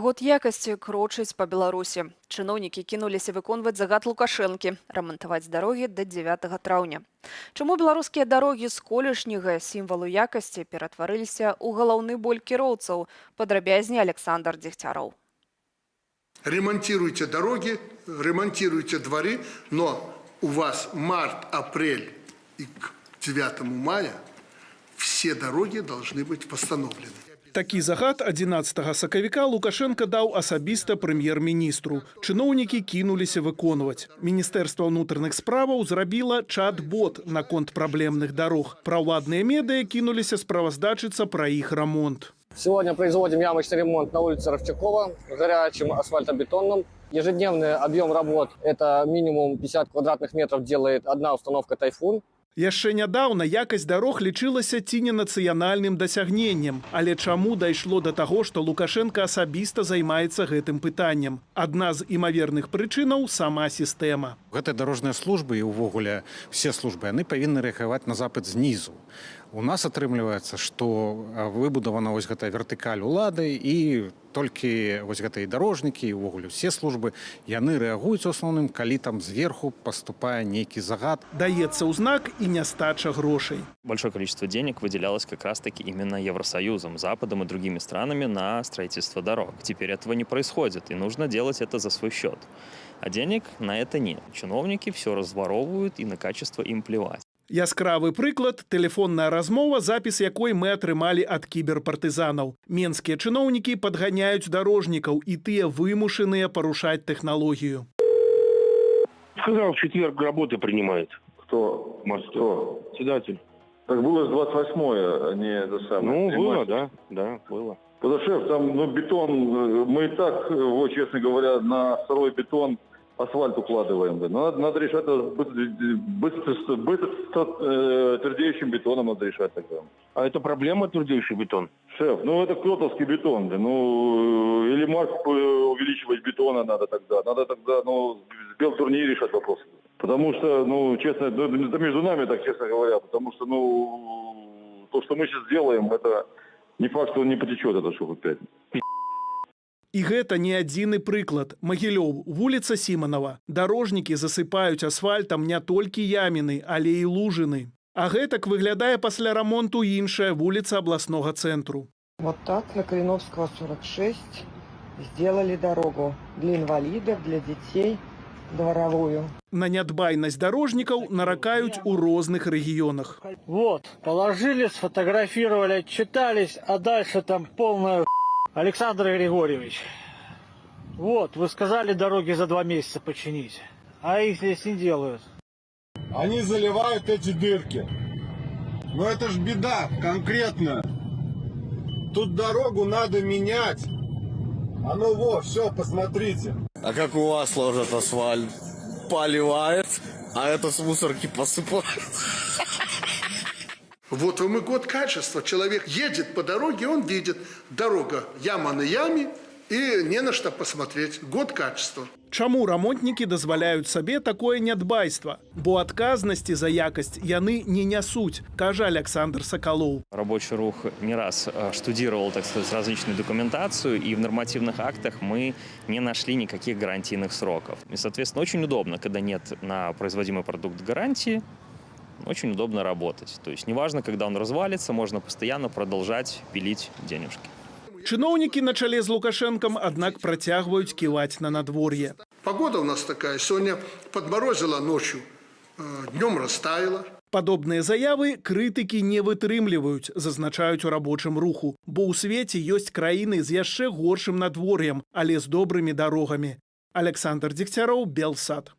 Год якасці крочыць па Беларусі. Чыноўнікі кінуліся выконваць загад Лукашэнкі – рамантаваць дарогі да 9 траўня. Чаму беларускія дарогі з колішняга сімвалу якасці ператварыліся ў галаўны боль кіроўцаў? Падрабязней Александр Дегтяров. Ремонтируйте дороги, ремонтируйте дворы, но у вас март, апрель и к 9 мая все дороги должны быть восстановлены. Такі загад 11 сакавіка Лукашенко даў асабіста прэм'ер-міністру. Чыноўнікі кінуліся выконваць. Міністэрства ўнутраных справаў зрабіла чат-бот наконт праблемных дарог. Праўладныя медыа кінуліся справаздачыцца пра іх рамонт. Сегодня производим ямочный ремонт на улице Ровчакова, горячим асфальтобетонным. Ежедневный объем работ – это минимум 50 квадратных метров делает одна установка «Тайфун». Яшчэ нядаўна якасць дарог лічылася ці не нацыянальным дасягненнем. Але чаму дайшло да таго, што Лукашенко асабіста займаецца гэтым пытаннем? Адна з імаверных прычынаў – сама сістэма. Гэтыя дарожныя службы і ўвогуле все службы, яны павінны рэагаваць на запыт знізу. У нас атрымліваецца, што выбудавана вось гэтая вертыкаль улады і толькі вось гэтыя дарожнікі і ўвогуле все службы, яны рэагуюць у асноўным, калі там зверху паступае нейкі загад. Даецца ўзнак і нястача грошай. Большое количество денег выделялось как раз-таки именно Евросоюзом, Западом и другими странами на строительство дорог. Теперь этого не происходит, и нужно делать это за свой счет. А денег на это нет. Чиновники все разворовывают, и на качество им плевать. Яскравы прыклад – тэлефонная размова, запіс якой мы атрымалі ад кіберпартызанаў. Менскія чыноўнікі падганяюць дарожнікаў, і тыя вымушаныя парушаць тэхналогію. Сказал, в четверг работы принимает. Кто? Кто? Председатель. Так было с 28-е, а не до самого. Ну, было, да, было. Потому что там, бетон, мы и так, вот, честно говоря, на второй бетон асфальт укладываем. Да. Надо решать быстро твердеющим бетоном надо решать тогда. А это проблема твердейший бетон? Шеф, это кротовский бетон. Да. Или марк увеличивать бетона надо тогда. Надо тогда, в белтурнии решать вопрос. Потому что, честно, это между нами, так честно говоря, потому что, то, что мы сейчас делаем, это не факт, что он не потечет, это что опять. І гэта не адзіны прыклад. Магілёў, вуліца Сіманова. Дарожнікі засыпаюць асфальтам не толькі яміны, але і лужыны. А гэтак выглядае пасля рамонту іншая вуліца абласнога цэнтру. Вот так на Калиновского 46 сделали дорогу для инвалидов, для детей, дворовую. На нядбайнасць дарожнікаў наракаюць у розных рэгіёнах. Вот, положили, сфотографировали, отчитались, а дальше там полная... Александр Григорьевич, вот, вы сказали дороги за 2 месяца починить, а их здесь не делают. Они заливают эти дырки. Но это ж беда конкретно. Тут дорогу надо менять. А все, посмотрите. А как у вас ложат асфальт? Поливает, а это с мусорки посыпает. Вот вам и год качества. Человек едет по дороге, он видит дорога, яма на яме, и не на что посмотреть. Год качества. Чаму рамонтнікі дазваляюць сабе такое нядбайства? Бо адказнасці за якасць яны не нясуць, кажа Александр Соколов. Рабочий рух не раз штудировал, так сказать, различную документацию, и в нормативных актах мы не нашли никаких гарантийных сроков. И, соответственно, очень удобно, когда нет на производимый продукт гарантии, очень удобно работать. То есть неважно, когда он развалится, можно постоянно продолжать пилить денежки. Чыноўнікі на чале з Лукашэнкам, аднак працягваюць ківаць на надвор'е. Погода у нас такая. Сегодня подморозила ночью, днем растаяла. Падобныя заявы крытыкі не вытрымліваюць, зазначаюць у рабочым руху, бо ў свеце ёсць краіны з яшчэ горшым надвор'ем, але з добрымі дарогамі. Александр Дегтяров, Белсат.